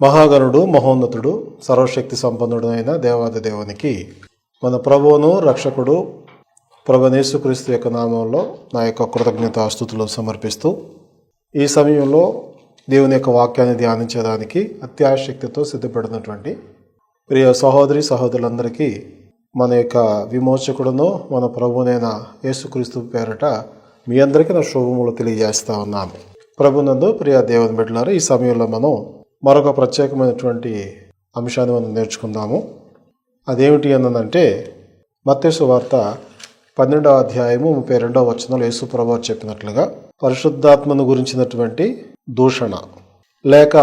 మహాగణుడు, మహోన్నతుడు, సర్వశక్తి సంపన్నుడు అయిన దేవాది దేవునికి మన ప్రభువును రక్షకుడు ప్రభువైన యేసుక్రీస్తు యొక్క నామంలో నా యొక్క కృతజ్ఞతాస్తుతులు సమర్పిస్తూ ఈ సమయంలో దేవుని యొక్క వాక్యాన్ని ధ్యానించడానికి అత్యాశక్తితో సిద్ధపడినటువంటి ప్రియ సహోదరి సహోదరులందరికీ మన యొక్క విమోచకుడును మన ప్రభువునైన యేసుక్రీస్తు పేరట మీ అందరికీ నా శుభములు తెలియజేస్తా ఉన్నాను. ప్రభునందు ప్రియ దేవుని బిడ్డలారా, ఈ సమయంలో మనం మరొక ప్రత్యేకమైనటువంటి అంశాన్ని మనం నేర్చుకుందాము. అదేమిటి అన్నదంటే మత్తయి సువార్త 12వ అధ్యాయము 32వ వచనంలో యేసు ప్రభువు చెప్పినట్లుగా పరిశుద్ధాత్మను గురించినటువంటి దూషణ లేక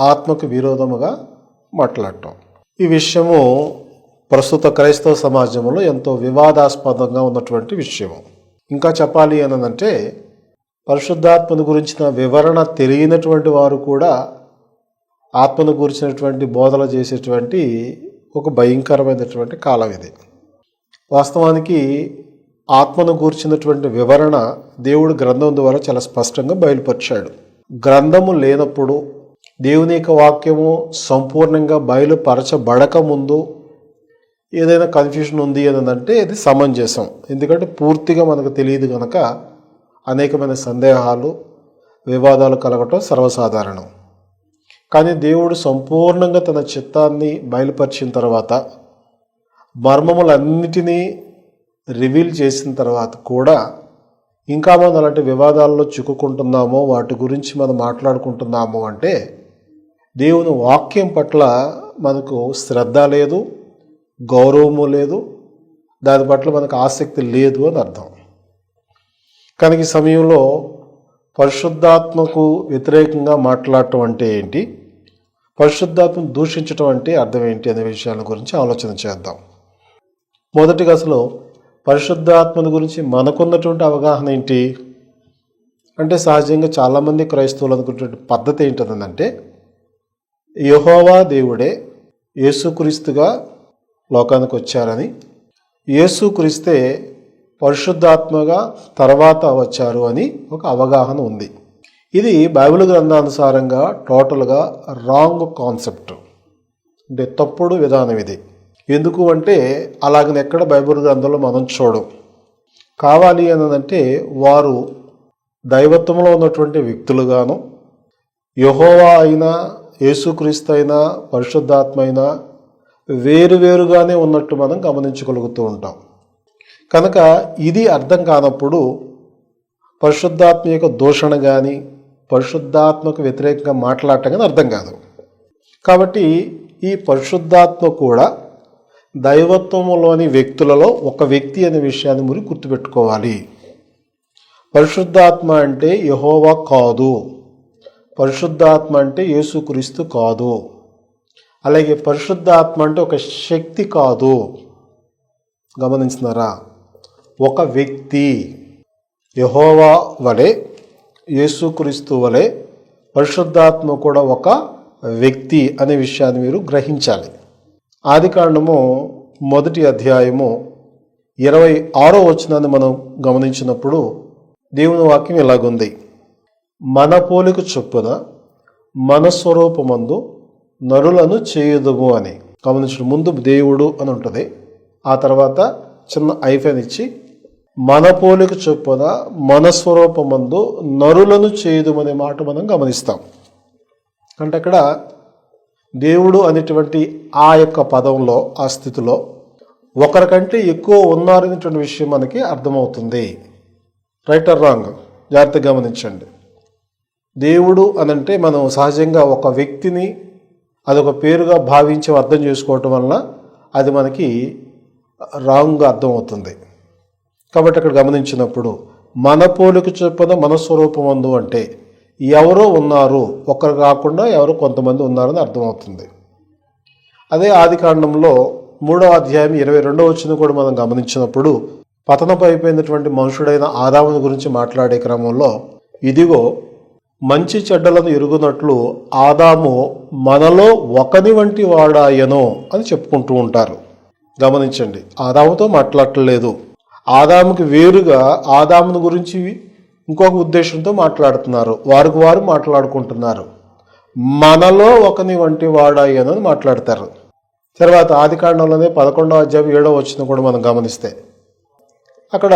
ఆత్మకు విరోధముగా మాట్లాడటం. ఈ విషయము ప్రస్తుత క్రైస్తవ సమాజంలో ఎంతో వివాదాస్పదంగా ఉన్నటువంటి విషయము. ఇంకా చెప్పాలి అనంటే పరిశుద్ధాత్మను గురించిన వివరణ తెలియనటువంటి వారు కూడా ఆత్మను గురించినటువంటి బోధన చేసేటువంటి ఒక భయంకరమైనటువంటి కాలం ఇది. వాస్తవానికి ఆత్మను గురించినటువంటి వివరణ దేవుడు గ్రంథం ద్వారా చాలా స్పష్టంగా బయలుపరిచాడు. గ్రంథము లేనప్పుడు దేవుని యొక్క వాక్యము సంపూర్ణంగా బయలుపరచబడక ముందు ఏదైనా కన్ఫ్యూషన్ ఉంది అనంటే ఇది సమంజసం. ఎందుకంటే పూర్తిగా మనకు తెలియదు కనుక అనేకమైన సందేహాలు, వివాదాలు కలగటం సర్వసాధారణం. కానీ దేవుడు సంపూర్ణంగా తన చిత్తాన్ని బయలుపరిచిన తర్వాత, మర్మములన్నిటినీ రివీల్ చేసిన తర్వాత కూడా ఇంకా మనం అలాంటి వివాదాల్లో చిక్కుకుంటున్నామో, వాటి గురించి మనం మాట్లాడుకుంటున్నాము అంటే దేవుని వాక్యం పట్ల మనకు శ్రద్ధ లేదు, గౌరవము లేదు, దాని పట్ల మనకు ఆసక్తి లేదు అని అర్థం. కనుక ఈ సమయంలో పరిశుద్ధాత్మకు వ్యతిరేకంగా మాట్లాడటం అంటే ఏంటి, పరిశుద్ధాత్మను దూషించటం అంటే అర్థం ఏంటి అనే విషయాల గురించి ఆలోచన చేద్దాం. మొదటిగా అసలు పరిశుద్ధాత్మను గురించి మనకున్నటువంటి అవగాహన ఏంటి అంటే, సహజంగా చాలామంది క్రైస్తవులు అనుకున్నటువంటి పద్ధతి ఏంటంటే యెహోవా దేవుడే యేసుక్రీస్తుగా లోకానికి వచ్చారని, యేసుక్రీస్తే పరిశుద్ధాత్మగా తర్వాత వచ్చారు అని ఒక అవగాహన ఉంది. ఇది బైబిల్ గ్రంథానుసారంగా టోటల్గా రాంగ్ కాన్సెప్ట్, అంటే తప్పుడు విధానం ఇది. ఎందుకు అంటే అలాగని ఎక్కడ బైబిల్ గ్రంథంలో మనం చూడం. కావాలి అన్నదంటే వారు దైవత్వంలో ఉన్నటువంటి వ్యక్తులుగాను, యెహోవా అయినా యేసుక్రీస్తు అయినా పరిశుద్ధాత్మ అయినా వేరువేరుగానే ఉన్నట్టు మనం గమనించగలుగుతూ ఉంటాం. కనుక ఇది అర్థం కానప్పుడు పరిశుద్ధాత్మ యొక్క దూషణ కానీ, పరిశుద్ధాత్మకు వ్యతిరేకంగా మాట్లాడటం కానీ అర్థం కాదు. కాబట్టి ఈ పరిశుద్ధాత్మ కూడా దైవత్వములోని వ్యక్తులలో ఒక వ్యక్తి అనే విషయాన్ని మీరు గుర్తుపెట్టుకోవాలి. పరిశుద్ధాత్మ అంటే యెహోవా కాదు, పరిశుద్ధాత్మ అంటే యేసుక్రీస్తు కాదు, అలాగే పరిశుద్ధాత్మ అంటే ఒక శక్తి కాదు. గమనించినారా? ఒక వ్యక్తి. యెహోవా వలె, యేసుక్రీస్తు వలె పరిశుద్ధాత్మ కూడా ఒక వ్యక్తి అనే విషయాన్ని మీరు గ్రహించాలి. ఆదికాండము 1వ అధ్యాయము 26వ వచనాన్ని మనం గమనించినప్పుడు దేవుని వాక్యం ఇలాగుంది: మన పోలిక చొప్పున మన స్వరూపమందు నరులను చేయుదుము అని. గమనించడం, ముందు దేవుడు అని ఉంటుంది, ఆ తర్వాత చిన్న ఐఫెన్ ఇచ్చి మన పోలిక చొప్పున మన స్వరూపమందు నరులను చేయుదుమనే మాట మనం గమనిస్తాం. అంటే అక్కడ దేవుడు అనేటువంటి ఆ యొక్క పదంలో, ఆ స్థితిలో ఒకరికంటే ఎక్కువ ఉన్నారనేటువంటి విషయం మనకి అర్థమవుతుంది. Right are wrong? జాగ్రత్తగా గమనించండి. దేవుడు అనంటే మనం సహజంగా ఒక వ్యక్తిని అదొక పేరుగా భావించి అర్థం చేసుకోవటం వలన అది మనకి రాంగ్గా అర్థమవుతుంది. కాబట్టి అక్కడ గమనించినప్పుడు మన పోలిక చొప్పున మన స్వరూపమందు అంటే ఎవరో ఉన్నారు, ఒకరు కాకుండా ఎవరో కొంతమంది ఉన్నారని అర్థమవుతుంది. అదే ఆదికాండంలో 3వ అధ్యాయం 22వ వచనం కూడా మనం గమనించినప్పుడు పతనపు అయిపోయినటువంటి మనుషుడైన ఆదాముని గురించి మాట్లాడే క్రమంలో, ఇదిగో మంచి చెడ్డలను ఎరుగునట్లు ఆదాము మనలో ఒకని వంటి వాడాయను అని చెప్పుకుంటూ ఉంటారు. గమనించండి, ఆదాముతో మాట్లాడలేదు, ఆదాముకి వేరుగా ఆదాముని గురించి ఇంకొక ఉద్దేశంతో మాట్లాడుతున్నారు, వారికి వారు మాట్లాడుకుంటున్నారు. మనలో ఒకని వంటి వాడాయనని మాట్లాడతారు. తర్వాత ఆదికాండంలోనే 11వ అధ్యాయం 7వ వచనం కూడా మనం గమనిస్తే అక్కడ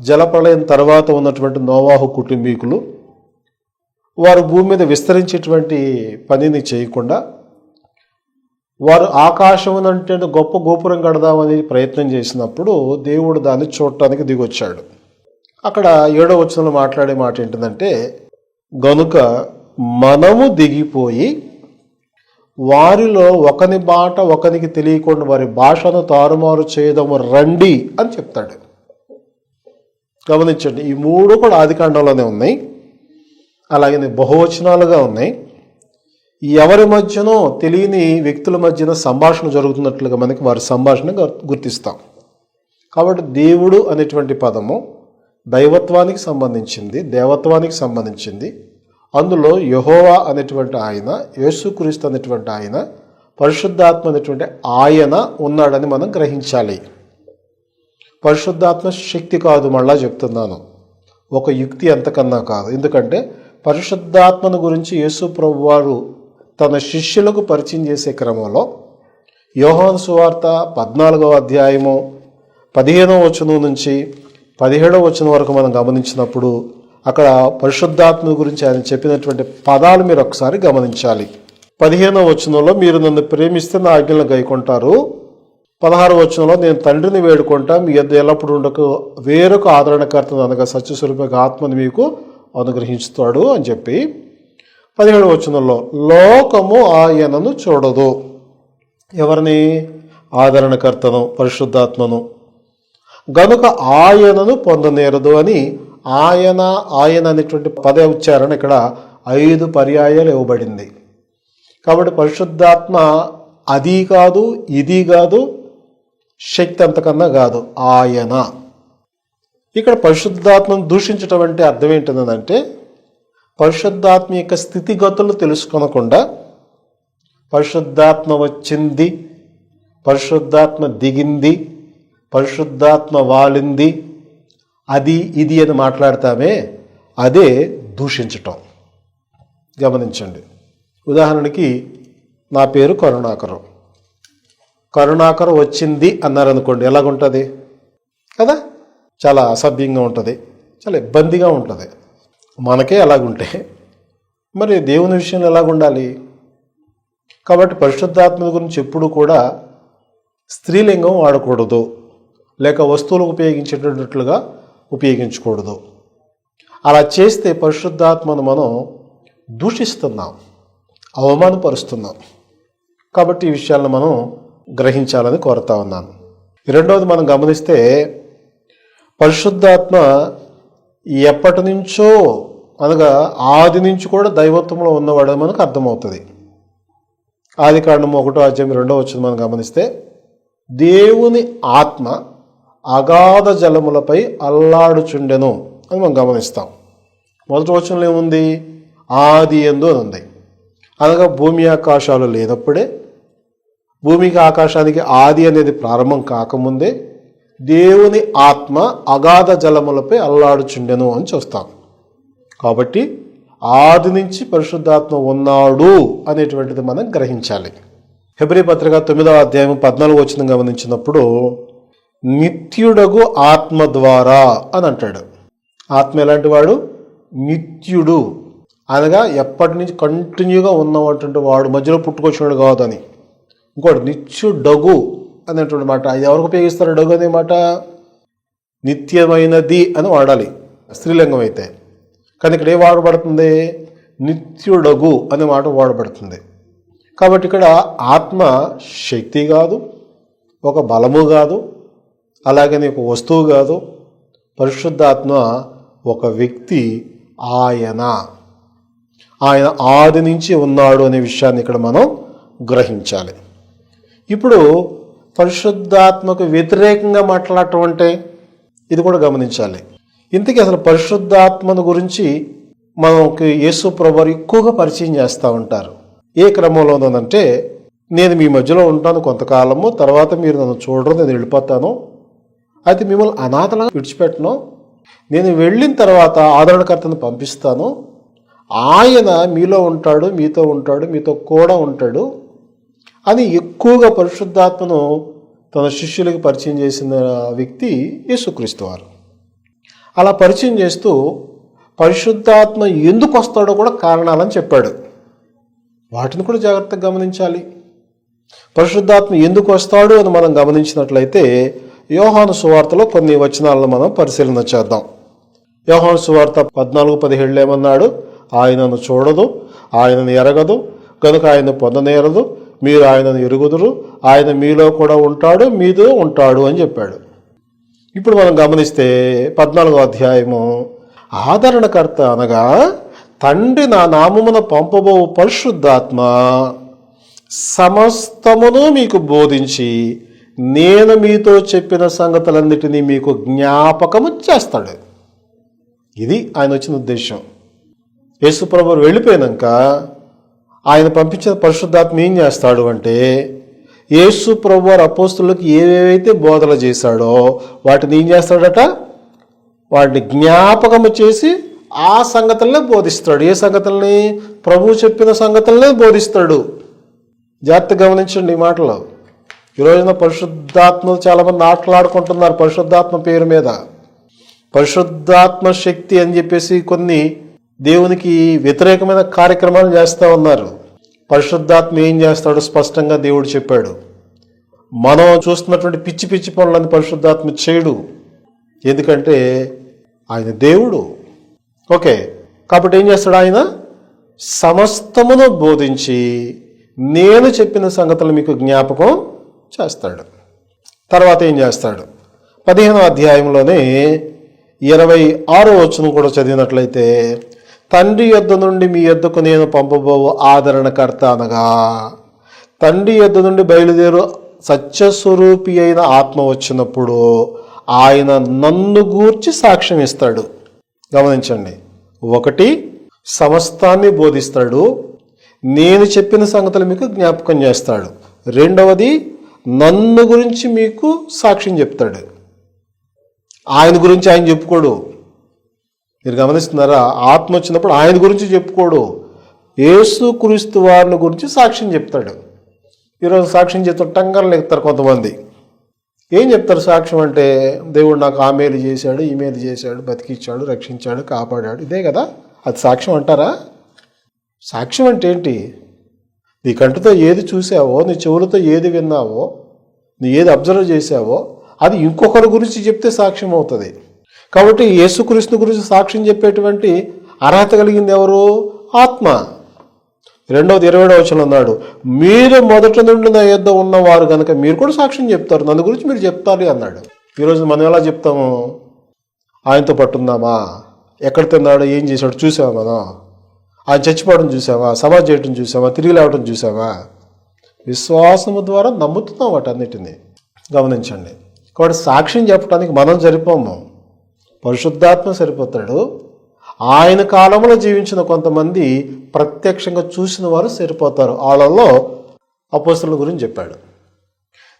జలప్రళయం తర్వాత ఉన్నటువంటి నోవాహు కుటుంబీకులు వారు భూమి మీద విస్తరించేటువంటి పనిని చేయకుండా వారు ఆకాశమునంటే గొప్ప గోపురం కడదామని ప్రయత్నం చేసినప్పుడు దేవుడు దాన్ని చూడటానికి దిగొచ్చాడు. అక్కడ 7వ వచనంలో మాట్లాడే మాట ఏంటంటే, గనుక మనము దిగిపోయి వారిలో ఒకని మాట ఒకనికి తెలియకుండా వారి భాషను తారుమారు చేయదము రండి అని చెప్తాడు. గమనించండి, ఈ 3 కూడా ఆదికాండంలోనే ఉన్నాయి. అలాగే బహువచనాలుగా ఉన్నాయి. ఎవరి మధ్యనో తెలియని వ్యక్తుల మధ్యన సంభాషణ జరుగుతున్నట్లుగా మనకి వారి సంభాషణ గుర్తిస్తాం. కాబట్టి దేవుడు అనేటువంటి పదము దైవత్వానికి సంబంధించింది, దేవత్వానికి సంబంధించింది. అందులో యెహోవా అనేటువంటి ఆయన, యేసుక్రీస్తు అనేటువంటి ఆయన, పరిశుద్ధాత్మ అనేటువంటి ఆయన ఉన్నాడని మనం గ్రహించాలి. పరిశుద్ధాత్మ శక్తి కాదు, మళ్ళా చెప్తున్నాను, ఒక యుక్తి అంతకన్నా కాదు. ఎందుకంటే పరిశుద్ధాత్మను గురించి యేసు ప్రభువారు తన శిష్యులకు పరిచయం చేసే క్రమంలో యోహాను సువార్త 14వ అధ్యాయము 15వ వచనం నుంచి 17వ వచనం వరకు మనం గమనించినప్పుడు అక్కడ పరిశుద్ధాత్మ గురించి ఆయన చెప్పినటువంటి పదాలు మీరు ఒకసారి గమనించాలి. 15వ వచనంలో మీరు నన్ను ప్రేమిస్తే నా ఆజ్ఞలను గైకొంటారు. 16వ వచనంలో నేను తండ్రిని వేడుకుంటా, మీ యొద్ద ఎల్లప్పుడూ ఉండకు వేరొక ఆదరణకర్తను అనగా సత్యస్వరూపక ఆత్మని మీకు అనుగ్రహించుతాడు అని చెప్పి 17వ వచనంలో లోకము ఆయనను చూడదు. ఎవరిని? ఆదరణకర్తను, పరిశుద్ధాత్మను. గనుక ఆయనను పొందనేరదు అని ఆయన అనేటువంటి పద ఉచ్చారణ ఇక్కడ 5 పర్యాయాలు ఇవ్వబడింది. కాబట్టి పరిశుద్ధాత్మ అది కాదు, ఇది కాదు, శక్తి అంతకన్నా కాదు, ఆయన. ఇక్కడ పరిశుద్ధాత్మను దూషించటం అంటే అర్థం ఏంటంటే, పరిశుద్ధాత్మ యొక్క స్థితిగతులు తెలుసుకొనకుండా పరిశుద్ధాత్మ వచ్చింది, పరిశుద్ధాత్మ దిగింది, పరిశుద్ధాత్మ వాలింది, అది ఇది అని మాట్లాడతామే, అదే దూషించటం. గమనించండి. ఉదాహరణకి నా పేరు కరుణాకరం. కరుణాకరం వచ్చింది అన్నారనుకోండి, ఎలాగుంటుంది కదా? చాలా అసభ్యంగా ఉంటుంది, చాలా ఇబ్బందిగా ఉంటుంది. మనకే ఎలాగుంటే మరి దేవుని విషయంలో ఎలాగుండాలి? కాబట్టి పరిశుద్ధాత్మ గురించి ఎప్పుడు కూడా స్త్రీలింగం వాడకూడదు, లేక వస్తువులకు ఉపయోగించేటట్లుగా ఉపయోగించకూడదు. అలా చేస్తే పరిశుద్ధాత్మను మనం దూషిస్తున్నాం, అవమానపరుస్తున్నాం. కాబట్టి ఈ విషయాలను మనం గ్రహించాలని కోరుతా ఉన్నాను. రెండవది మనం గమనిస్తే పరిశుద్ధాత్మ ఎప్పటి నుంచో అనగా ఆది నుంచి కూడా దైవత్వంలో ఉన్నవాడు మనకు అర్థమవుతుంది. ఆదికాండం 1వ అధ్యాయం 2వ వచనం మనం గమనిస్తే దేవుని ఆత్మ అగాధ జలములపై అల్లాడుచుండెను అని మనం గమనిస్తాం. మొదటి వచనంలో ఏముంది? ఆది యందు అని ఉంది. అనగా భూమి ఆకాశాలు లేనప్పుడే, భూమికి ఆకాశానికి ఆది అనేది ప్రారంభం కాకముందే దేవుని ఆత్మ అగాధ జలములపై అల్లాడుచుండెను అని చూస్తాం. కాబట్టి ఆది నుంచి పరిశుద్ధాత్మ ఉన్నాడు అనేటువంటిది మనం గ్రహించాలి. హెబ్రీ పత్రిక 9వ అధ్యాయం 14వ వచనం గమనించినప్పుడు నిత్యుడగు ఆత్మ ద్వారా అని అంటాడు. ఆత్మ ఎలాంటి వాడు? నిత్యుడు, అనగా ఎప్పటి నుంచి కంటిన్యూగా ఉన్నటువంటి వాడు, మధ్యలో పుట్టుకొచ్చినాడు కాదని. ఇంకోటి నిత్యుడగు అనేటువంటి మాట, అది ఎవరికి ఉపయోగిస్తారు? డగు అనే మాట నిత్యమైనది అని వాడాలి స్త్రీలింగం అయితే. కానీ ఇక్కడ ఏ వాడబడుతుంది? నిత్యుడగు అనే మాట వాడబడుతుంది. కాబట్టి ఇక్కడ ఆత్మ శక్తి కాదు, ఒక బలము కాదు, అలాగని ఒక వస్తువు కాదు. పరిశుద్ధాత్మ ఒక వ్యక్తి, ఆయన ఆది నుంచి ఉన్నాడు అనే విషయాన్ని ఇక్కడ మనం గ్రహించాలి. ఇప్పుడు పరిశుద్ధాత్మకు వ్యతిరేకంగా మాట్లాడటం అంటే ఇది కూడా గమనించాలి. ఇంతకీ అసలు పరిశుద్ధాత్మను గురించి మనకి యేసు ప్రభువారు ఎక్కువగా పరిచయం చేస్తూ ఉంటారు. ఏ క్రమంలోనంటే, నేను మీ మధ్యలో ఉంటాను కొంతకాలము, తర్వాత మీరు నన్ను చూడరు, నేను వెళ్ళిపోతాను, అయితే మిమ్మల్ని అనాథలుగా విడిచిపెట్టను, నేను వెళ్ళిన తర్వాత ఆదరణకర్తను పంపిస్తాను, ఆయన మీలో ఉంటాడు, మీతో ఉంటాడు, మీతో కూడా ఉంటాడు అని ఎక్కువగా పరిశుద్ధాత్మను తన శిష్యులకి పరిచయం చేసిన వ్యక్తి యేసుక్రీస్తు వారు. అలా పరిచయం చేస్తూ పరిశుద్ధాత్మ ఎందుకు వస్తాడో కూడా కారణాలని చెప్పాడు. వాటిని కూడా జాగ్రత్తగా గమనించాలి. పరిశుద్ధాత్మ ఎందుకు వస్తాడు అని మనం గమనించినట్లయితే యోహాను సువార్తలో కొన్ని వచనాలను మనం పరిశీలన చేద్దాం. యోహాను సువార్త 14:17 ఏమన్నాడు? ఆయనను చూడదు, ఆయనను ఎరగదు, కనుక ఆయన పొందనేరదు. మీరు ఆయనను ఎరుగుదురు, ఆయన మీలో కూడా ఉంటాడు, మీతో ఉంటాడు అని చెప్పాడు. ఇప్పుడు మనం గమనిస్తే 14వ అధ్యాయము, ఆదరణకర్త అనగా తండ్రి నా నామమున పంపబో పరిశుద్ధాత్మ సమస్తమును మీకు బోధించి నేను మీతో చెప్పిన సంగతులన్నిటినీ మీకు జ్ఞాపకము చేస్తాడు. ఇది ఆయన వచ్చిన ఉద్దేశం. యేసుప్రభు వెళ్ళిపోయాక ఆయన పంపించిన పరిశుద్ధాత్మ ఏం చేస్తాడు అంటే, యేసుప్రభు వారు అపోస్తులకు ఏవేవైతే బోధలు చేశాడో వాటిని ఏం చేస్తాడట? వాటిని జ్ఞాపకము చేసి ఆ సంగతులనే బోధిస్తాడు. ఏ సంగతుల్ని? ప్రభువు చెప్పిన సంగతులనే బోధిస్తాడు. జాగ్రత్త గమనించండి ఈ మాటలు. ఈ రోజున పరిశుద్ధాత్మలు చాలామంది ఆటలాడుకుంటున్నారు పరిశుద్ధాత్మ పేరు మీద. పరిశుద్ధాత్మ శక్తి అని చెప్పేసి కొన్ని దేవునికి వ్యతిరేకమైన కార్యక్రమాలు చేస్తూ ఉన్నారు. పరిశుద్ధాత్మ ఏం చేస్తాడో స్పష్టంగా దేవుడు చెప్పాడు. మనం చూస్తున్నటువంటి పిచ్చి పిచ్చి పనులని పరిశుద్ధాత్మ చేయడు. ఎందుకంటే ఆయన దేవుడు. ఓకే, కాబట్టి ఏం చేస్తాడు? ఆయన సమస్తమును బోధించి నేను చెప్పిన సంగతులు మీకు జ్ఞాపకం చేస్తాడు. తర్వాత ఏం చేస్తాడు? 15వ అధ్యాయంలోనే 26వ వచనం కూడా చదివినట్లయితే, తండ్రి యొద్ద నుండి మీ యొద్దకు నేను పంపబో ఆదరణకర్త అనగా తండ్రి యొద్ద నుండి బయలుదేరు సత్యస్వరూపి అయిన ఆత్మ వచ్చినప్పుడు ఆయన నన్ను గూర్చి సాక్ష్యం ఇస్తాడు. గమనించండి, 1 సమస్తాన్ని బోధిస్తాడు, నేను చెప్పిన సంగతులు మీకు జ్ఞాపకం చేస్తాడు. 2వది నన్ను గురించి మీకు సాక్ష్యం చెప్తాడు. ఆయన గురించి ఆయన చెప్పుకోడు. మీరు గమనిస్తున్నారా? ఆత్మ వచ్చినప్పుడు ఆయన గురించి చెప్పుకోడు, యేసుక్రీస్తు వారిని గురించి సాక్ష్యం చెప్తాడు. ఈరోజు సాక్ష్యం చెప్తారు, టంగర్లు ఎక్కుతారు కొంతమంది. ఏం చెప్తారు సాక్ష్యం అంటే? దేవుడు నాకు ఆ మేలు చేశాడు, ఈ మేలు చేశాడు, బతికిచ్చాడు, రక్షించాడు, కాపాడాడు. ఇదే కదా అది సాక్ష్యం అంటారా? సాక్ష్యం అంటే ఏంటి? నీ కంటితో ఏది చూసావో, నీ చెవులతో ఏది విన్నావో, నీ ఏది అబ్జర్వ్ చేసావో అది ఇంకొకరి గురించి చెప్తే సాక్ష్యం అవుతుంది. కాబట్టి యేసుక్రీస్తు గురించి సాక్ష్యం చెప్పేటువంటి అర్హత కలిగింది ఎవరు? ఆత్మ. 2వ 27వ వచనం అన్నాడు, మీరు మొదట నుండి నా యొద్ద ఉన్నవారు కనుక మీరు కూడా సాక్ష్యం చెప్తారు, నన్ను గురించి మీరు చెప్తారు అన్నాడు. ఈరోజు మనం ఎలా చెప్తాము? ఆయనతో పట్టుందామా? ఎక్కడ తిన్నాడు, ఏం చేశాడు చూసావా? మనం ఆయన చచ్చిపోవడం చూసావా? సమాధి చేయటం చూసావా? తిరిగి లేవటం చూసావా? విశ్వాసము ద్వారా నమ్ముతున్నాం వాటన్నిటిని. గమనించండి. కాబట్టి సాక్ష్యం చెప్పడానికి మనం సరిపోము, పరిశుద్ధాత్మ సరిపోతాడు. ఆయన కాలంలో జీవించిన కొంతమంది ప్రత్యక్షంగా చూసిన వారు సరిపోతారు. వాళ్ళల్లో అపోస్తలుల గురించి చెప్పాడు.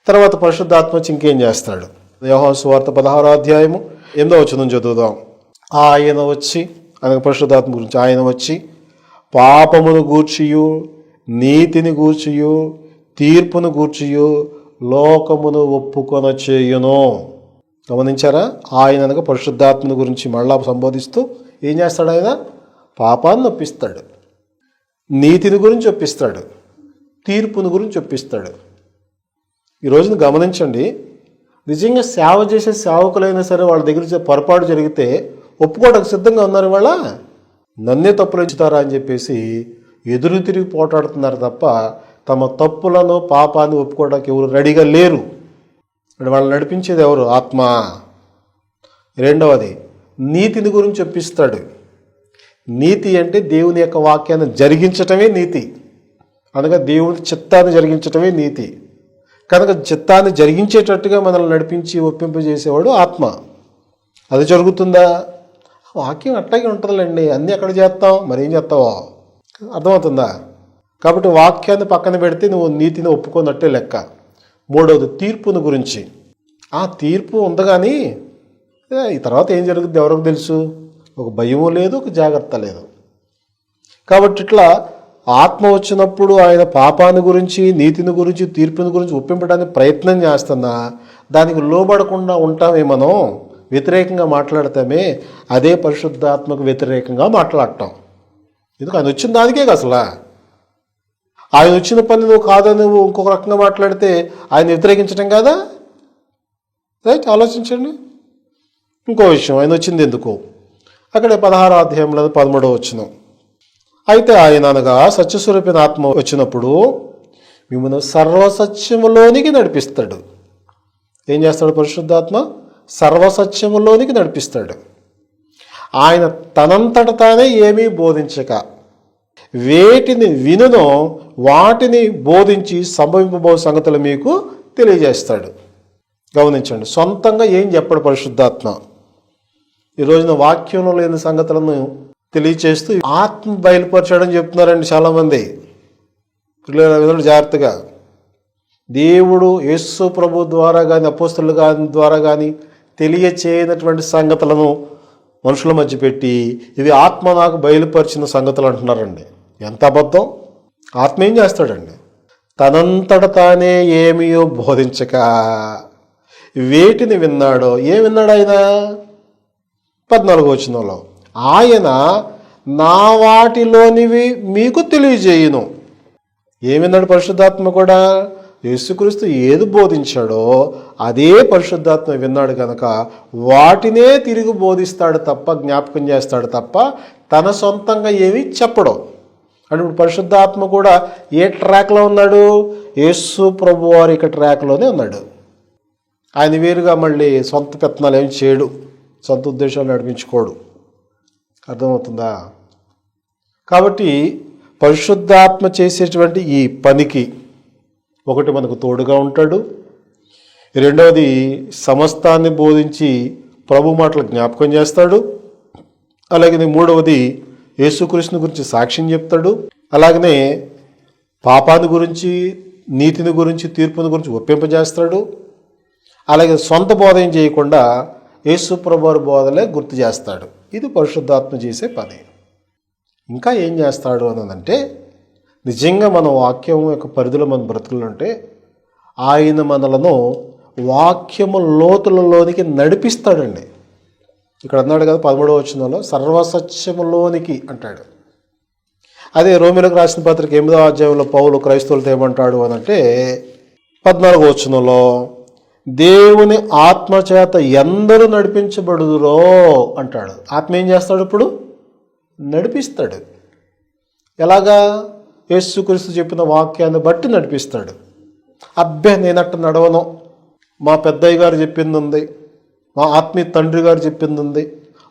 తర్వాత పరిశుద్ధాత్మ వచ్చి ఇంకేం చేస్తాడు? యోహాను సువార్త 16వ అధ్యాయము 8వ వచనం చదువుదాం. ఆయన వచ్చి, అనగా పరిశుద్ధాత్మ గురించి, ఆయన వచ్చి పాపమును గూర్చియు నీతిని గూర్చియు తీర్పును గూర్చియు లోకమును ఒప్పుకొన చేయును. గమనించారా? ఆయన అనగా పరిశుద్ధాత్మను గురించి మళ్ళా సంబోధిస్తూ ఏం చేస్తాడు? ఆయన పాపాన్ని ఒప్పిస్తాడు, నీతిని గురించి ఒప్పిస్తాడు, తీర్పుని గురించి ఒప్పిస్తాడు. ఈరోజున గమనించండి, నిజంగా సేవ చేసే సేవకులైనా సరే వాళ్ళ దగ్గర పొరపాటు జరిగితే ఒప్పుకోవడానికి సిద్ధంగా ఉన్నారు. వాళ్ళ నన్నే తప్పులు ఎంచుతారా అని చెప్పేసి ఎదురు తిరిగి పోటాడుతున్నారు తప్ప తమ తప్పులను పాపాన్ని ఒప్పుకోవడానికి ఎవరు రెడీగా లేరు. వాళ్ళు నడిపించేది ఎవరు? ఆత్మ. 2వది నీతిని గురించి ఒప్పిస్తాడు. నీతి అంటే దేవుని యొక్క వాక్యాన్ని జరిగించటమే నీతి, అనగా దేవుని చిత్తాన్ని జరిగించటమే నీతి. కనుక చిత్తాన్ని జరిగించేటట్టుగా మనల్ని నడిపించి ఒప్పింపజేసేవాడు ఆత్మ. అది జరుగుతుందా? వాక్యం అట్లాగే ఉంటుందిలేండి, అన్నీ ఎక్కడ చేస్తాం, మరేం చేస్తావో అర్థమవుతుందా? కాబట్టి వాక్యాన్ని పక్కన పెడితే నువ్వు నీతిని ఒప్పుకున్నట్టే లెక్క. 3వది తీర్పుని గురించి. ఆ తీర్పు ఉంది కానీ ఈ తర్వాత ఏం జరుగుతుంది ఎవరికి తెలుసు? ఒక భయము లేదు, ఒక జాగ్రత్త లేదు. కాబట్టి ఇట్లా ఆత్మ వచ్చినప్పుడు ఆయన పాపాన్ని గురించి, నీతిని గురించి, తీర్పుని గురించి ఒప్పింపడానికి ప్రయత్నం చేస్తున్నా దానికి లోబడకుండా ఉంటామే మనం, వ్యతిరేకంగా మాట్లాడతామే, అదే పరిశుద్ధాత్మకు వ్యతిరేకంగా మాట్లాడటం. ఎందుకు ఆయన వచ్చిన దానికే అసలు ఆయన వచ్చిన పని నువ్వు కాదని నువ్వు ఇంకొక రకంగా మాట్లాడితే ఆయన వ్యతిరేకించడం కాదా? రైట్, ఆలోచించండి. ఇంకో విషయం, ఆయన వచ్చింది ఎందుకు? అక్కడ 16వ అధ్యాయంలో 13వ వచనం, అయితే ఆయన అనగా సత్యస్వరూపిన ఆత్మ వచ్చినప్పుడు మిమ్మల్ని సర్వసత్యములోనికి నడిపిస్తాడు. ఏం చేస్తాడు పరిశుద్ధాత్మ? సర్వసత్యములోనికి నడిపిస్తాడు. ఆయన తనంతట తానే ఏమీ బోధించక వేటిని వినునో వాటిని బోధించి సంభవింపబో సంగతులు మీకు తెలియజేస్తాడు. గమనించండి, సొంతంగా ఏం చెప్పడు పరిశుద్ధాత్మ. ఈ రోజున వాక్యంలో లేని సంగతులను తెలియచేస్తూ ఆత్మ బయలుపరచాడని చెప్తున్నారండి చాలామంది. పిల్లలు జాగ్రత్తగా, దేవుడు యేసు ప్రభు ద్వారా కానీ అపోస్తలుల ద్వారా కానీ తెలియచేయనటువంటి సంగతులను మనుషుల మధ్య పెట్టి ఇవి ఆత్మ నాకు బయలుపరిచిన సంగతులు అంటున్నారండి. ఎంత అబద్ధం! ఆత్మ ఏం చేస్తాడండి? తనంతట తానే ఏమీయో బోధించక వేటిని విన్నాడో, ఏం విన్నాడు ఆయన? 14వ వచనంలో, ఆయన నా వాటిలోనివి మీకు తెలియజేయును. ఏమిన్నాడు పరిశుద్ధాత్మ కూడా? యేసుక్రీస్తు ఏది బోధించాడో అదే పరిశుద్ధాత్మ విన్నాడు కనుక వాటినే తిరిగి బోధిస్తాడు తప్ప, జ్ఞాపకం చేస్తాడు తప్ప తన సొంతంగా ఏమీ చెప్పడు. అంటే ఇప్పుడు పరిశుద్ధాత్మ కూడా ఏ ట్రాక్లో ఉన్నాడు? యేసు ప్రభు వారి యొక్క ట్రాక్లోనే ఉన్నాడు. ఆయన వేరుగా మళ్ళీ సొంత పెత్తనాలు ఏమి చేయడు, సొంత ఉద్దేశాలు నడిపించుకోడు. అర్థమవుతుందా? కాబట్టి పరిశుద్ధాత్మ చేసేటువంటి ఈ పనికి ఒకటి మనకు తోడుగా ఉంటాడు, రెండవది సమస్తాన్ని బోధించి ప్రభు మాటలు జ్ఞాపకం చేస్తాడు, అలాగనే మూడవది యేసుక్రీస్తుని గురించి సాక్ష్యం చెప్తాడు, అలాగనే పాపాన్ని గురించి, నీతిని గురించి, తీర్పుని గురించి ఒప్పింపజేస్తాడు, అలాగే సొంత బోధ ఏం చేయకుండా యేసు ప్రభువారి బోధలే గుర్తు చేస్తాడు. ఇది పరిశుద్ధాత్మ చేసే పని. ఇంకా ఏం చేస్తాడు అన్నదంటే, నిజంగా మన వాక్యం యొక్క పరిధిలో మన బ్రతుకులుంటే ఆయన మనలను వాక్యము లోతులలోనికి నడిపిస్తాడండి. ఇక్కడ అన్నాడు కదా 13వ వచనంలో, సర్వసత్యములోనికి అంటాడు. అదే రోమీయులకు రాసిన పత్రిక 8వ అధ్యాయంలో పౌలు క్రైస్తవులతో ఏమంటాడు అనంటే 14వ వచనంలో, దేవుని ఆత్మచేత ఎందరూ నడిపించబడుదురో అంటాడు. ఆత్మ ఏం చేస్తాడు? ఇప్పుడు నడిపిస్తాడు. ఎలాగా? యేసుక్రీస్తు చెప్పిన వాక్యాన్ని బట్టి నడిపిస్తాడు. అబ్బే నేనట్ట నడవను, మా పెద్దయ్య గారు చెప్పింది ఉంది, మా ఆత్మీయ తండ్రి గారు చెప్పింది ఉంది,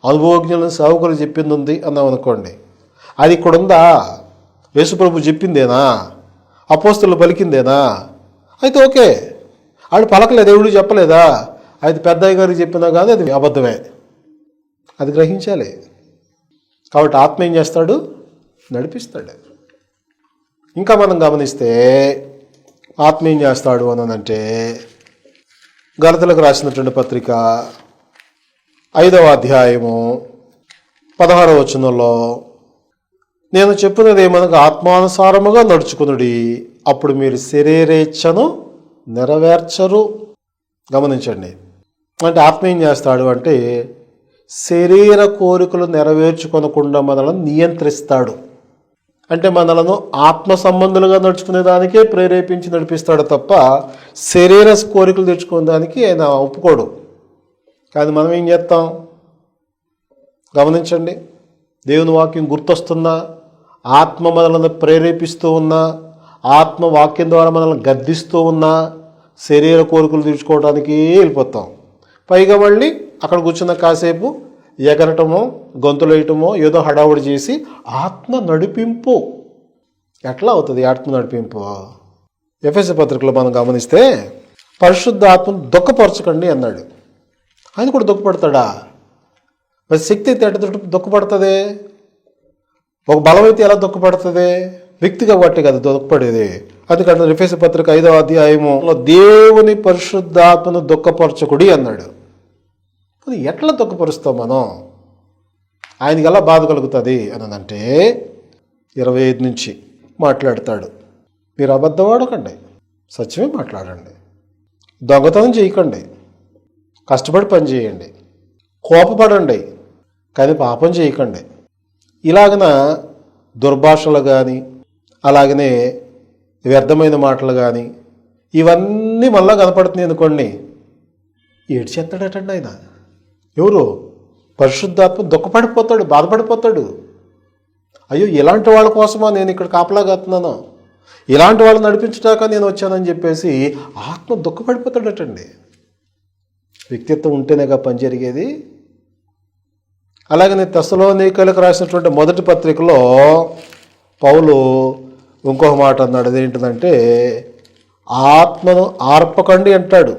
అనుభవజ్ఞుల సేవకులు చెప్పింది ఉంది అన్నాం అనుకోండి. అది ఇక్కడ ఉందా? యేసుప్రభు చెప్పిందేనా? అపోస్తలులు పలికిందేనా? అయితే ఓకే. ఆడు పలకలేదు, దేవుడు చెప్పలేదా? అయితే పెద్దయ్య గారికి చెప్పినా కానీ అది అబద్ధమే. అది గ్రహించాలి. కాబట్టి ఆత్మ ఏం చేస్తాడు? నడిపిస్తాడు. ఇంకా మనం గమనిస్తే ఆత్మ ఏం చేస్తాడు అనంటే, గలతీయులకు రాసినటువంటి పత్రిక 5వ అధ్యాయము 16వ వచనంలో, నేను చెప్పినది ఏమనగా ఆత్మానుసారముగా నడుచుకునుడి, అప్పుడు మీరు శరీరేచ్ఛను నెరవేర్చరు. గమనించండి, అంటే ఆత్మ ఏం చేస్తాడు అంటే శరీర కోరికలు నెరవేర్చుకొనకుండా మనలను నియంత్రిస్తాడు. అంటే మనలను ఆత్మ సంబంధులుగా నడుచుకునే దానికే ప్రేరేపించి నడిపిస్తాడు తప్ప శరీర కోరికలు తెచ్చుకునే దానికి ఆయన ఒప్పుకోడు. కానీ మనం ఏం చేస్తాం? గమనించండి, దేవుని వాక్యం గుర్తొస్తున్నా, ఆత్మ మనల్ని ప్రేరేపిస్తూ ఉన్నా, ఆత్మ వాక్యం ద్వారా మనల్ని గద్దిస్తూ ఉన్నా శరీర కోరికలు తీర్చుకోవడానికి వెళ్ళిపోతాం. పైగా మళ్ళీ అక్కడ కూర్చున్న కాసేపు ఎగరటమో గొంతులేయటమో ఏదో హడావుడి చేసి ఆత్మ నడిపింపు. ఎట్లా అవుతుంది ఆత్మ నడిపింపు? ఎఫెసీ పత్రికలో మనం గమనిస్తే పరిశుద్ధ ఆత్మను దుఃఖపరచకండి అన్నాడు. ఆయన కూడా దుఃఖపడతాడా? మరి శక్తి అయితే ఎట్ట దుఃఖపడుతుంది? ఒక బలం అయితే ఎలా దుఃఖపడుతుంది? వ్యక్తిగా బట్టి కదా దుఃఖపడేది. అందుకని ఎఫెసీ పత్రిక 5వ అధ్యాయములో దేవుని పరిశుద్ధాత్మను దుఃఖపరచకుడి అన్నాడు. అది ఎట్లా దుఃఖపరుస్తాం మనం? ఆయనకి ఎలా బాధ కలుగుతుంది అనంటే 25 నుంచి మాట్లాడతాడు. మీరు అబద్ధం ఆడకండి, సత్యమే మాట్లాడండి, దొంగతనం చేయకండి, కష్టపడి పని చేయండి, కోపపడండి కానీ పాపం చేయకండి. ఇలాగన దుర్భాషలు కానీ అలాగనే వ్యర్థమైన మాటలు కానీ ఇవన్నీ మళ్ళా కనపడుతున్నాయి అనుకోండి, ఏడ్చేస్తాడటండి ఆయన. ఎవరు? పరిశుద్ధాత్మ దుఃఖపడిపోతాడు, బాధపడిపోతాడు. అయ్యో ఇలాంటి వాళ్ళ కోసమా నేను ఇక్కడ కాపలాగాతున్నాను, ఇలాంటి వాళ్ళని నడిపించడాక నేను వచ్చానని చెప్పేసి ఆత్మ దుఃఖపడిపోతాడటండి. వ్యక్తిత్వం ఉంటేనేగా పని జరిగేది. అలాగనే తెస్సలోనికైలకు రాసినటువంటి మొదటి పత్రికలో పౌలు ఇంకొక మాట అన్నాడు. అదేంటిదంటే ఆత్మను ఆర్పకండి అంటాడు.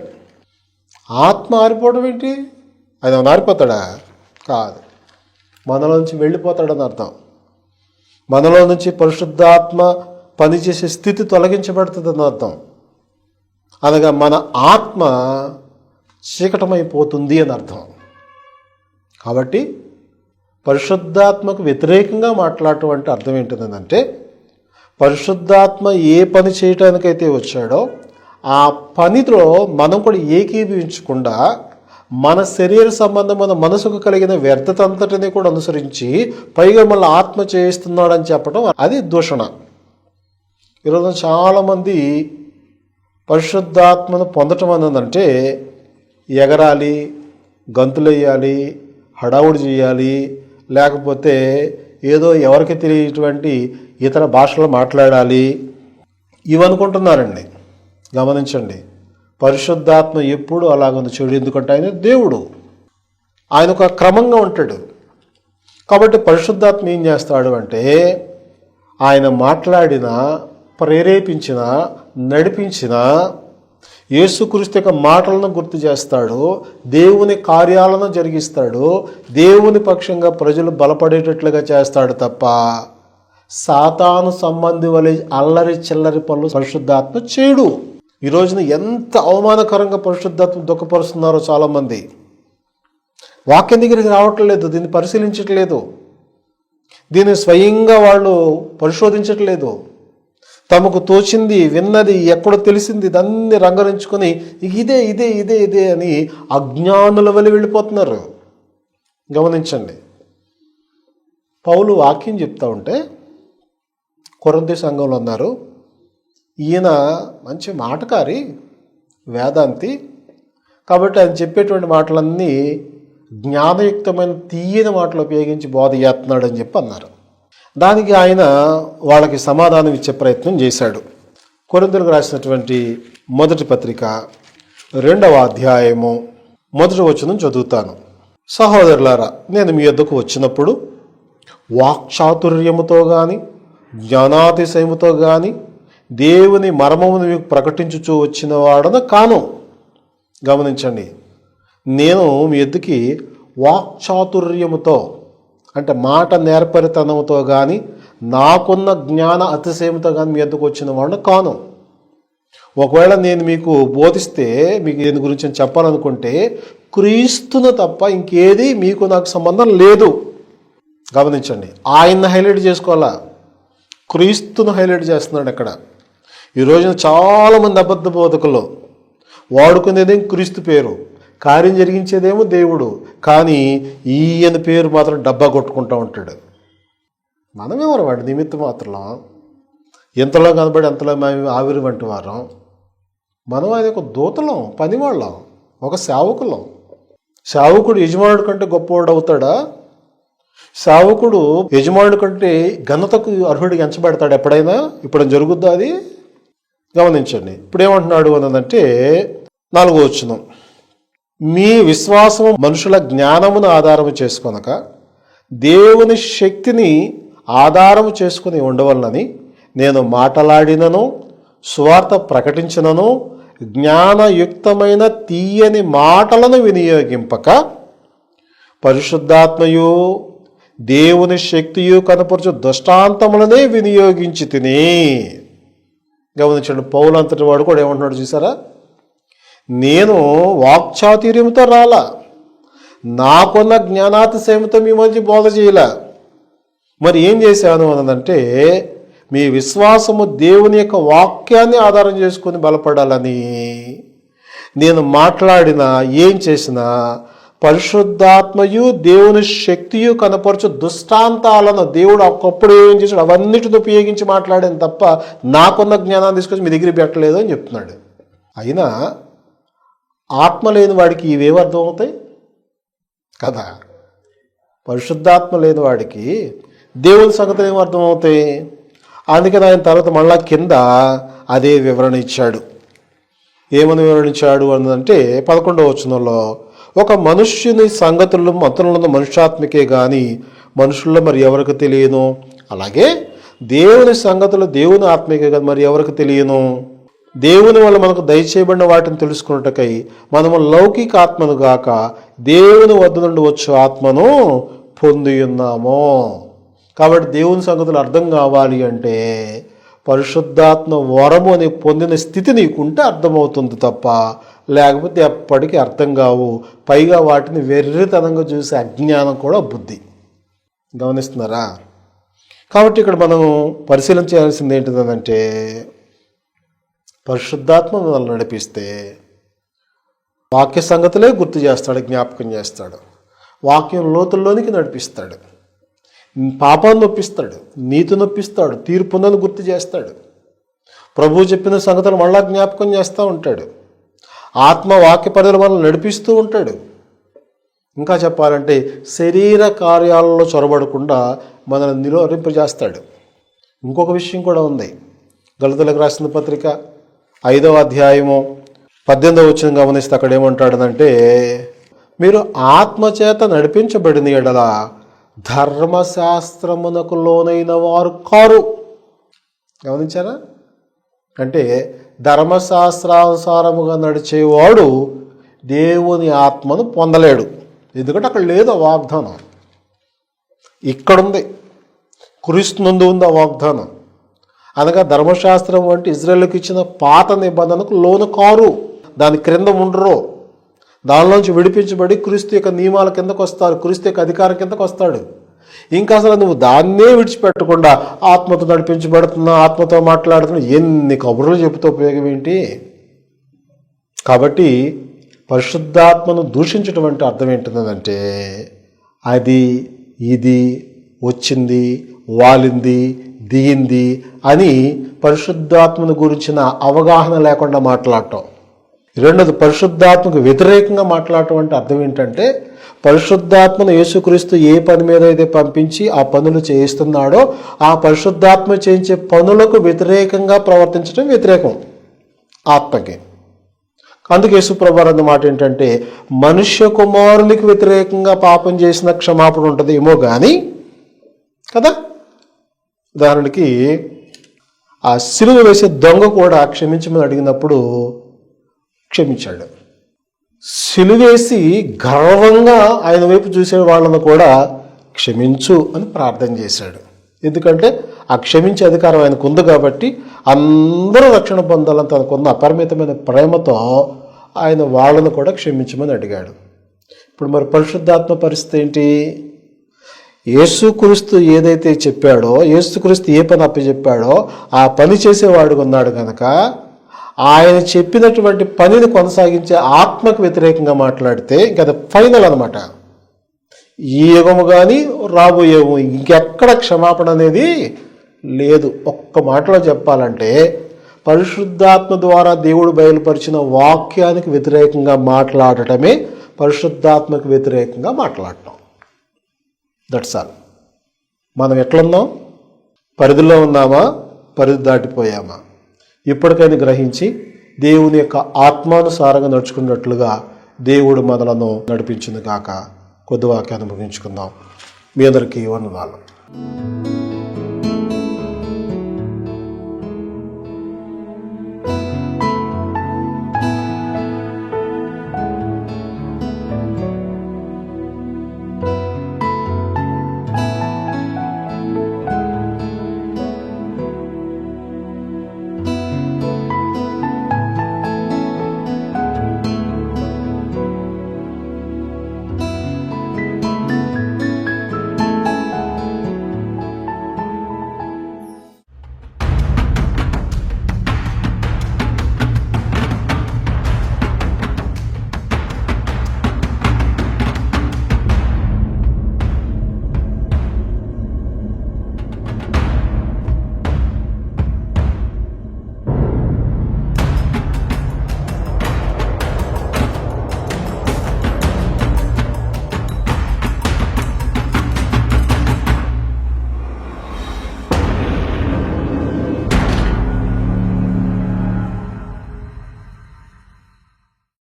ఆత్మ ఆరిపోవడం ఏంటి? ఆయన ఆరిపోతాడా? కాదు, మనలో నుంచి వెళ్ళిపోతాడని అర్థం. మనలో నుంచి పరిశుద్ధాత్మ పనిచేసే స్థితి తొలగించబడుతుందని అర్థం. అనగా మన ఆత్మ చీకటమైపోతుంది అని అర్థం. కాబట్టి పరిశుద్ధాత్మకు వ్యతిరేకంగా మాట్లాడటం అంటే అర్థం ఏంటిదంటే, పరిశుద్ధాత్మ ఏ పని చేయటానికైతే వచ్చాడో ఆ పనిలో మనం కూడా ఏకీభవించకుండా మన శరీర సంబంధమైన మనసుకు కలిగిన వ్యర్థత అంతటిని కూడా అనుసరించి పైగా మళ్ళీ ఆత్మ చేయిస్తున్నాడని చెప్పడం అది దూషణ. ఈరోజు చాలామంది పరిశుద్ధాత్మను పొందటం అన్నదంటే ఎగరాలి, గంతులేయాలి, హడావుడి చేయాలి, లేకపోతే ఏదో ఎవరికి తెలియటువంటి ఇతర భాషలు మాట్లాడాలి, ఇవనుకుంటున్నారండి. గమనించండి, పరిశుద్ధాత్మ ఎప్పుడు అలాగుంది చెడు. ఎందుకంటే ఆయన దేవుడు, ఆయన ఒక క్రమంగా ఉంటాడు. కాబట్టి పరిశుద్ధాత్మ ఏం చేస్తాడు అంటే ఆయన మాట్లాడిన, ప్రేరేపించిన, నడిపించిన యేసుక్రీస్తు యొక్క మాటలను గుర్తు చేస్తాడు, దేవుని కార్యాలను జరిగిస్తాడు, దేవుని పక్షంగా ప్రజలు బలపడేటట్లుగా చేస్తాడు తప్ప సాతాను సంబంధి వలె అల్లరి చిల్లరి పనులు పరిశుద్ధాత్మ చేయడు. ఈ రోజున ఎంత అవమానకరంగా పరిశుద్ధాత్మ దుఃఖపరుస్తున్నారో చాలామంది. వాక్యం దగ్గరికి రావట్లేదు, దీన్ని పరిశీలించట్లేదు, దీన్ని స్వయంగా వాళ్ళు పరిశోధించట్లేదు. తమకు తోచింది, విన్నది, ఎక్కడో తెలిసింది దాన్ని రంగరించుకొని ఇదే ఇదే ఇదే ఇదే అని అజ్ఞానుల వల్ల వెళ్ళిపోతున్నారు. గమనించండి, పౌలు వాక్యం చెప్తా ఉంటే కొరింథీ సంఘంలో ఉన్నారు, ఈయన మంచి మాటకారి, వేదాంతి, కాబట్టి ఆయన చెప్పేటువంటి మాటలన్నీ జ్ఞానయుక్తమైన తీయని మాటలు ఉపయోగించి బోధ చేస్తున్నాడు అని చెప్పి అన్నారు. దానికి ఆయన వాళ్ళకి సమాధానం ఇచ్చే ప్రయత్నం చేశాడు. కొరింథీయులకు రాసినటువంటి మొదటి పత్రిక 2వ అధ్యాయము 1వ వచనం చదువుతాను. సహోదరులారా, నేను మీ యొద్దకు వచ్చినప్పుడు వాక్చాతుర్యముతో కానీ జ్ఞానాతిశయముతో కానీ దేవుని మర్మమును మీకు ప్రకటించుచూ వచ్చిన వాడన కాను. గమనించండి, నేను మీ యొద్దకి వాక్చాతుర్యముతో అంటే మాట నేర్పరితనంతో కానీ నాకున్న జ్ఞాన అతిశయంతో కానీ మీ యొద్దకు వచ్చిన వాడిని కాను. ఒకవేళ నేను మీకు బోధిస్తే, మీకు దీని గురించి చెప్పాలనుకుంటే క్రీస్తును తప్ప ఇంకేది మీకు నాకు సంబంధం లేదు. గమనించండి, ఆయన్ని హైలైట్ చేసుకోవాలా, క్రీస్తును హైలైట్ చేస్తున్నాడు అక్కడ. ఈ రోజున చాలామంది అబద్ధ బోధకులు వాడుకునేదేం క్రీస్తు పేరు, కార్యం జరిగించేదేమో దేవుడు, కానీ ఈయన పేరు మాత్రం డబ్బా కొట్టుకుంటూ ఉంటాడు. మనమేమో వాడి నిమిత్తం మాత్రం ఎంతలో కనబడి ఎంతలో మేము ఆవిరి వంటి వారం. మనం ఆయన ఒక దూతలం, పనివాళ్ళం, ఒక సేవకులం. సేవకుడు యజమానుడి కంటే గొప్పవాడు అవుతాడా? సేవకుడు యజమానుడి కంటే ఘనతకు అర్హుడికి ఎంచబడతాడు ఎప్పుడైనా? ఇప్పుడు జరుగుద్దా అది? గమనించండి, ఇప్పుడు ఏమంటున్నాడు అన్నదంటే 4వ వచనం, మీ విశ్వాసము మనుషుల జ్ఞానమును ఆధారము చేసుకొనక దేవుని శక్తిని ఆధారము చేసుకుని ఉండవలనని నేను మాటలాడినను సువార్త ప్రకటించినను జ్ఞానయుక్తమైన తీయని మాటలను వినియోగింపక పరిశుద్ధాత్మయు దేవుని శక్తియు కనపరచు దృష్టాంతములనే వినియోగించి తిని. గమనించండి, పౌలు అంతటి వాడు కూడా ఏమంటున్నాడు చూసారా? నేను వాక్చాతుర్యంతో రాలా, నాకున్న జ్ఞానాతిశయంతో మీ మధ్య బోధ చేయలే, మరి ఏం చేశాను అన్నదంటే, మీ విశ్వాసము దేవుని యొక్క వాక్యాన్ని ఆధారం చేసుకొని బలపడాలని నేను మాట్లాడినా ఏం చేసినా పరిశుద్ధాత్మయు దేవుని శక్తియు కనపరచు దృష్టాంతాలను దేవుడు ఒకప్పుడు ఏం చేశాడు అవన్నిటిని ఉపయోగించి మాట్లాడాను తప్ప నాకున్న జ్ఞానాన్ని తీసుకొచ్చి మీ దగ్గర పెట్టలేదు అని చెప్తున్నాడు. అయినా ఆత్మ లేని వాడికి ఇవేవి అర్థమవుతాయి కదా. పరిశుద్ధాత్మ లేని వాడికి దేవుని సంగతులు ఏమి అర్థమవుతాయి. అందుకని ఆయన తర్వాత మళ్ళా కింద అదే వివరణ ఇచ్చాడు. ఏమని వివరించాడు అన్నదంటే 11వ వచనంలో, ఒక మనుష్యుని సంగతులు మంత్రులను మనుష్యాత్మకే గాని మనుషుల్లో మరి ఎవరికి తెలియను, అలాగే దేవుని సంగతులు దేవుని ఆత్మకే కాదు మరి ఎవరికి తెలియను. దేవుని వల్ల మనకు దయచేయబడిన వాటిని తెలుసుకున్నట్టుకై మనము లౌకిక ఆత్మను గాక దేవుని వద్ద నుండి వచ్చే ఆత్మను పొంది ఉన్నాము. కాబట్టి దేవుని సంగతులు అర్థం కావాలి అంటే పరిశుద్ధాత్మ వరము అని పొందిన స్థితి నీకుంటే అర్థమవుతుంది తప్ప లేకపోతే ఎప్పటికీ అర్థం కావు. పైగా వాటిని వెర్రితనంగా చూసే అజ్ఞానం కూడా బుద్ధి. గమనిస్తున్నారా? కాబట్టి ఇక్కడ మనం పరిశీలన చేయాల్సింది ఏంటిదంటే, పరిశుద్ధాత్మ మనల్ని నడిపిస్తే వాక్య సంగతులే గుర్తు చేస్తాడు, జ్ఞాపకం చేస్తాడు, వాక్యం లోతుల్లోనికి నడిపిస్తాడు, పాపాన్ని నొప్పిస్తాడు, నీతి నొప్పిస్తాడు, తీర్పునని గుర్తు చేస్తాడు, ప్రభువు చెప్పిన సంగతులు మళ్ళా జ్ఞాపకం చేస్తూ ఉంటాడు, ఆత్మ వాక్య పరిధిలో మనల్ని నడిపిస్తూ ఉంటాడు. ఇంకా చెప్పాలంటే శరీర కార్యాలలో చొరబడకుండా మనల్ని నిరోధింపజేస్తాడు. ఇంకొక విషయం కూడా ఉంది. గలతీయులకు రాసిన పత్రిక 5వ అధ్యాయము 18వ వచనం గమనిస్తే అక్కడ ఏమంటాడనంటే, మీరు ఆత్మచేత నడిపించబడిన ఎడల ధర్మశాస్త్రమునకు లోనైన వారు కారు. గమనించారా? అంటే ధర్మశాస్త్రానుసారముగా నడిచేవాడు దేవుని ఆత్మను పొందలేడు. ఎందుకంటే అక్కడ లేదు ఆ వాగ్దానం. ఇక్కడుంది, క్రీస్తునందు ఉంది ఆ వాగ్దానం. అనగా ధర్మశాస్త్రం వంటి ఇజ్రాయేలుకి ఇచ్చిన పాత నిబంధనకు లోను కారు, దాని క్రింద ఉండరు. దానిలోంచి విడిపించబడి క్రీస్తు యొక్క నియమాల కిందకు వస్తారు, క్రీస్తు యొక్క అధికారం కిందకు వస్తాడు. ఇంకా అసలు నువ్వు దాన్నే విడిచిపెట్టకుండా ఆత్మతో నడిపించబడుతున్నా, ఆత్మతో మాట్లాడుతున్నా, ఎన్ని కబుర్లు చెబుతూ ఉపయోగం ఏంటి? కాబట్టి పరిశుద్ధాత్మను దూషించడం అంటే అర్థం ఏంటంటే, అది ఇది వచ్చింది, వాలింది, దిగింది అని పరిశుద్ధాత్మను గురించిన అవగాహన లేకుండా మాట్లాడటం. రెండోది, పరిశుద్ధాత్మకు వ్యతిరేకంగా మాట్లాడటం అంటే అర్థం ఏంటంటే, పరిశుద్ధాత్మను యేసుక్రీస్తు ఏ పని మీద అయితే పంపించి ఆ పనులు చేయిస్తున్నాడో ఆ పరిశుద్ధాత్మ చేయించే పనులకు వ్యతిరేకంగా ప్రవర్తించడం వ్యతిరేకం ఆత్మకి. అందుకే యేసుప్రభువారు అన్న మాట ఏంటంటే, మనుష్య కుమారునికి వ్యతిరేకంగా పాపం చేసిన క్షమాపణ ఉంటుంది ఏమో కానీ కదా. ఉదాహరణకి ఆ సిలువ వేసే దొంగ కూడా క్షమించమని అడిగినప్పుడు క్షమించాడు. సిలువేసి గర్వంగా ఆయన వైపు చూసే వాళ్ళను కూడా క్షమించు అని ప్రార్థన చేశాడు. ఎందుకంటే ఆ క్షమించే అధికారం ఆయనకు ఉంది కాబట్టి అందరూ రక్షణ పొందాలని తనకున్న అపరిమితమైన ప్రేమతో ఆయన వాళ్ళను కూడా క్షమించమని అడిగాడు. ఇప్పుడు మరి పరిశుద్ధాత్మ పరిస్థితి ఏంటి? యేసుక్రీస్తు ఏదైతే చెప్పాడో, యేసుక్రీస్తు ఏ పని అప్పచెప్పాడో ఆ పని చేసేవాడు ఉన్నాడు కనుక ఆయన చెప్పినటువంటి పనిని కొనసాగించే ఆత్మకు వ్యతిరేకంగా మాట్లాడితే ఇంకా అది ఫైనల్ అనమాట. ఈ యుగము కానీ రాబోయే యుగము ఇంకెక్కడ క్షమాపణ అనేది లేదు. ఒక్క మాటలో చెప్పాలంటే పరిశుద్ధాత్మ ద్వారా దేవుడు బయలుపరిచిన వాక్యానికి వ్యతిరేకంగా మాట్లాడటమే పరిశుద్ధాత్మకు వ్యతిరేకంగా మాట్లాడటం. That's all. మనం ఎట్లున్నాం? పరిధిలో ఉన్నామా? పరిధి దాటిపోయామా? ఇప్పటికైనా గ్రహించి దేవుని యొక్క ఆత్మానుసారంగా నడుచుకున్నట్లుగా దేవుడు మనలను నడిపించును గాక. కొద్ది వాక్యాన్ని ముగించుకుందాం. మీ అందరికీ వందనాలు.